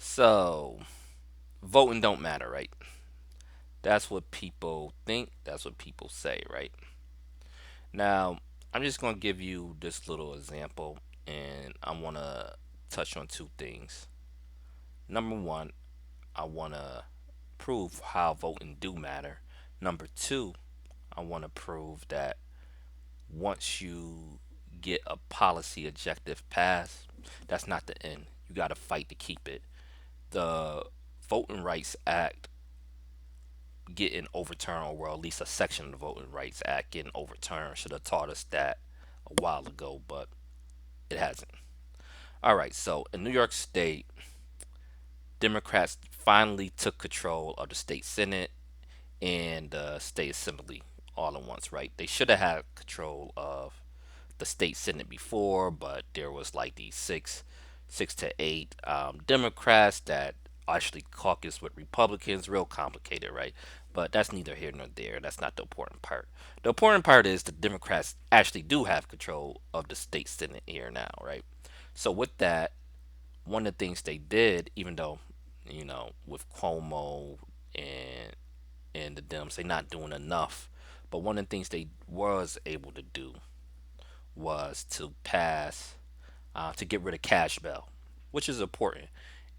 So, voting don't matter, right? That's what people think. That's what people say, right? Now, I'm just going to give you this little example, and I want to touch on two things. Number one, I want to prove how voting do matter. Number two, I want to prove that once you get a policy objective passed, that's not the end. You got to fight to keep it. The Voting Rights Act getting overturned, or well, at least a section of the Voting Rights Act getting overturned, should have taught us that a while ago, but it hasn't. All right, so in New York State, Democrats finally took control of the state Senate and the state assembly all at once, right? They should have had control of the state senate before, but there was like these six to eight Democrats that actually caucus with Republicans. Real complicated, right? But that's neither here nor there. That's not the important part. The important part is the Democrats actually do have control of the state senate here now, right? So with that, one of the things they did, even though with Cuomo and the Dems, they not doing enough, but one of the things they was able to do was to pass to get rid of cash bail, which is important.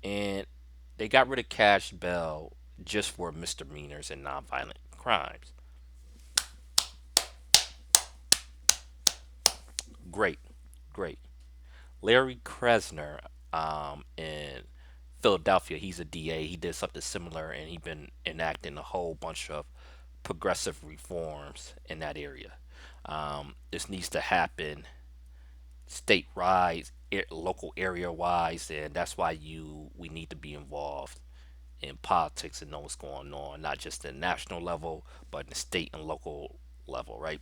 And they got rid of cash bail just for misdemeanors and nonviolent crimes. Great, great. Larry Krasner in Philadelphia, he's a DA. He did something similar, and he's been enacting a whole bunch of progressive reforms in that area. This needs to happen statewide, local area wise, and that's why you we need to be involved in politics and know what's going on, not just the national level, but the state and local level, right?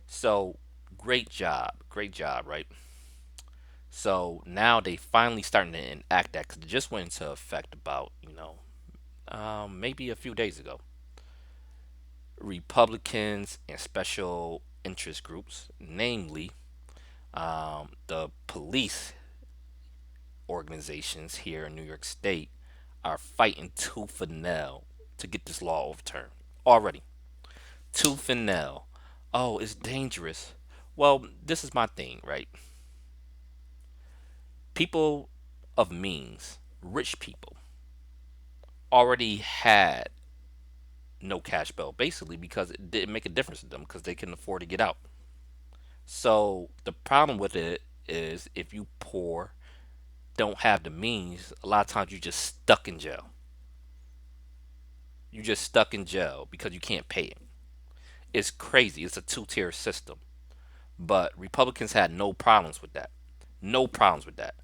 So great job, right? So now they finally starting to enact that because it just went into effect about maybe a few days ago. Republicans and special interest groups, namely the police organizations here in New York State, are fighting tooth and nail to get this law overturned. Already, tooth and nail. Oh, it's dangerous. Well, this is my thing, right? People of means, rich people, already had no cash bail basically because it didn't make a difference to them because they couldn't afford to get out. So the problem with it is if you poor, don't have the means, a lot of times you just stuck in jail. You just stuck in jail because you can't pay it. It's crazy. It's a two-tier system. But Republicans had no problems with that. No problems with that.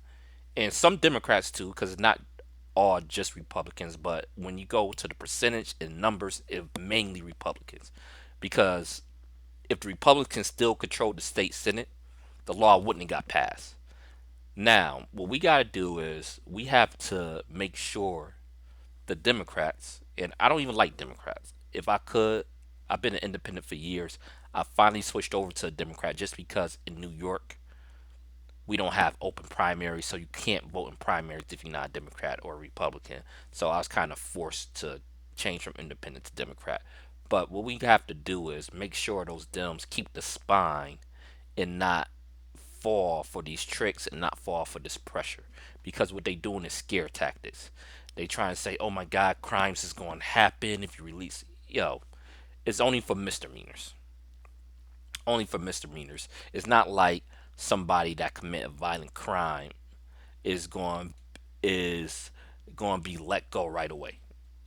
And some Democrats too, because it's not all just Republicans, but when you go to the percentage and numbers, it's mainly Republicans. Because if the Republicans still controlled the state Senate, the law wouldn't have got passed. Now, what we got to do is we have to make sure the Democrats, and I don't even like Democrats. If I could, I've been an independent for years. I finally switched over to a Democrat just because in New York we don't have open primaries, so you can't vote in primaries if you're not a Democrat or a Republican. So I was kind of forced to change from independent to Democrat. But what we have to do is make sure those Dems keep the spine and not fall for these tricks and not fall for this pressure. Because what they doing is scare tactics. They try and say, "Oh my God, crimes is going to happen if you release." Yo, it's only for misdemeanors. Only for misdemeanors. It's not like somebody that commit a violent crime is is going to be let go right away.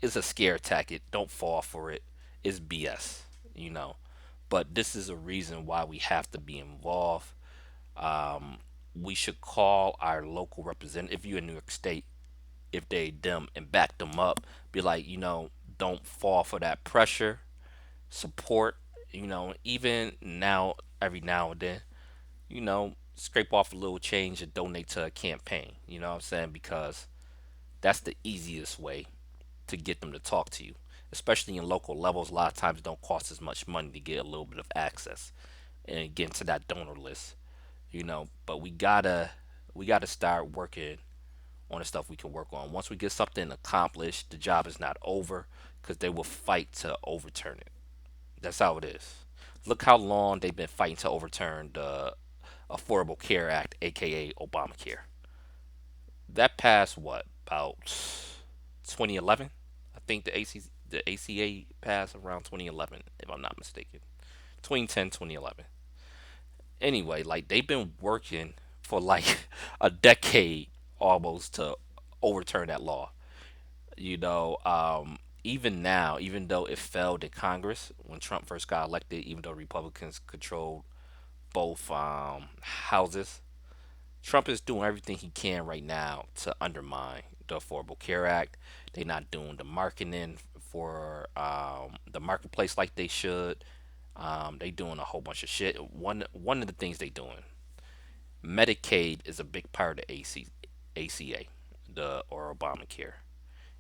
It's a scare tactic. Don't fall for it. It's BS, you know. But this is a reason why we have to be involved. We should call our local representative. If you're in New York State, if they them and back them up, be like, don't fall for that pressure. Support, even now, every now and then, scrape off a little change and donate to a campaign. You know what I'm saying? Because that's the easiest way to get them to talk to you, especially in local levels. A lot of times, it don't cost as much money to get a little bit of access and get into that donor list. But we gotta start working on the stuff we can work on. Once we get something accomplished, the job is not over because they will fight to overturn it. That's how it is. Look how long they've been fighting to overturn the Affordable Care Act, aka Obamacare. That passed what about 2011? I think the ACA passed around 2011, if I'm not mistaken. 2010, 2011. Anyway, like they've been working for like a decade almost to overturn that law. Even now, even though it failed in Congress when Trump first got elected, even though Republicans controlled both houses, Trump is doing everything he can right now to undermine the Affordable Care Act. They're not doing the marketing for the marketplace like they should. They doing a whole bunch of shit. One of the things they doing, Medicaid is a big part of ACA, the or Obamacare.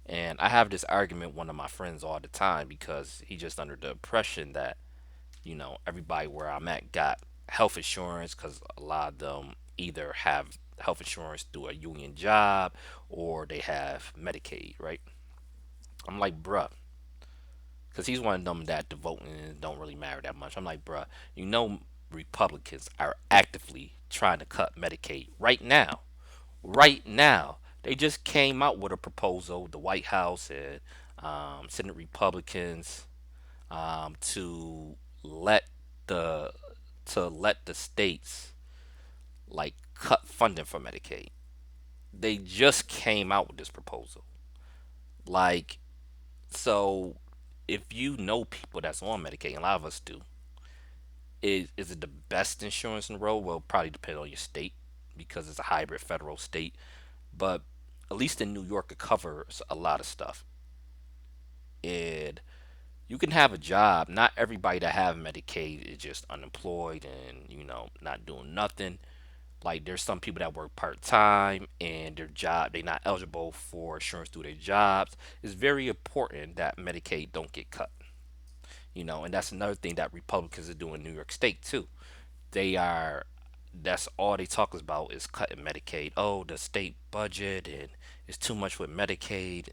And I have this argument with one of my friends all the time because he just under the impression that everybody where I'm at got health insurance because a lot of them either have health insurance through a union job or they have Medicaid, right? I'm like, bruh, because he's one of them that the voting don't really matter that much. I'm like, bruh, Republicans are actively trying to cut Medicaid right now. Right now, they just came out with a proposal, the White House and Senate Republicans, to let the let the states like cut funding for Medicaid. They just came out with this proposal. Like, so if you know people that's on Medicaid, a lot of us do, is it the best insurance in the world? Well, probably depend on your state because it's a hybrid federal state. But at least in New York, it covers a lot of stuff. And you can have a job. Not everybody that have Medicaid is just unemployed and not doing nothing. Like there's some people that work part time and their job they're not eligible for insurance through their jobs. It's very important that Medicaid don't get cut. And that's another thing that Republicans are doing in New York State too. They are that's all they talk about is cutting Medicaid. Oh, the state budget and it's too much with Medicaid.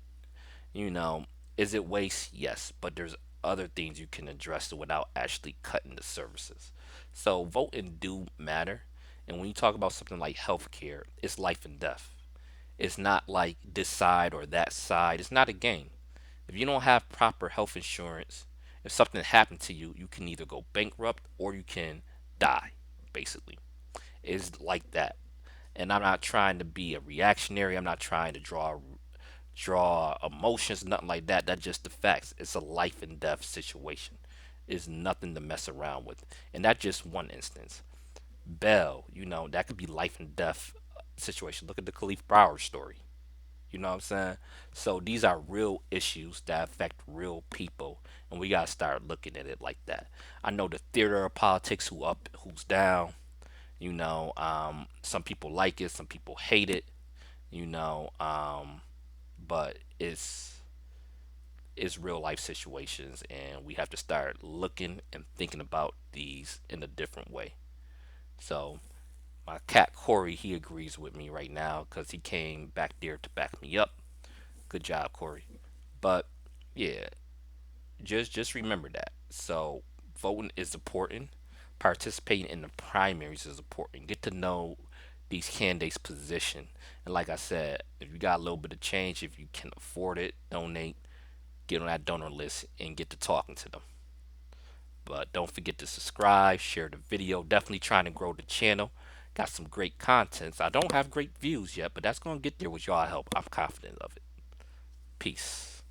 You know, is it waste? Yes, but there's other things you can address it without actually cutting the services. So voting do matter. And when you talk about something like healthcare, it's life and death. It's not like this side or that side. It's not a game. If you don't have proper health insurance, if something happened to you, you can either go bankrupt or you can die, basically. It's like that. And I'm not trying to be a reactionary. I'm not trying to draw emotions, nothing like that. That's just the facts. It's a life and death situation. It's nothing to mess around with. And that's just one instance. Bell, that could be life and death situation. Look at the Khalif Broward story. You know what I'm saying? So these are real issues that affect real people, and we gotta start looking at it like that. I know the theater of politics, who up, who's down. Some people like it, some people hate it. You know, but it's real life situations, and we have to start looking and thinking about these in a different way. So my cat Corey, he agrees with me right now because he came back there to back me up. Good job, Corey. But yeah, just remember that. So voting is important. Participating in the primaries is important. Get to know these candidates' position. And like I said, if you got a little bit of change, if you can afford it, donate, get on that donor list, and get to talking to them. But don't forget to subscribe, share the video. Definitely trying to grow the channel. Got some great contents. I don't have great views yet, but that's going to get there with y'all help. I'm confident of it. Peace.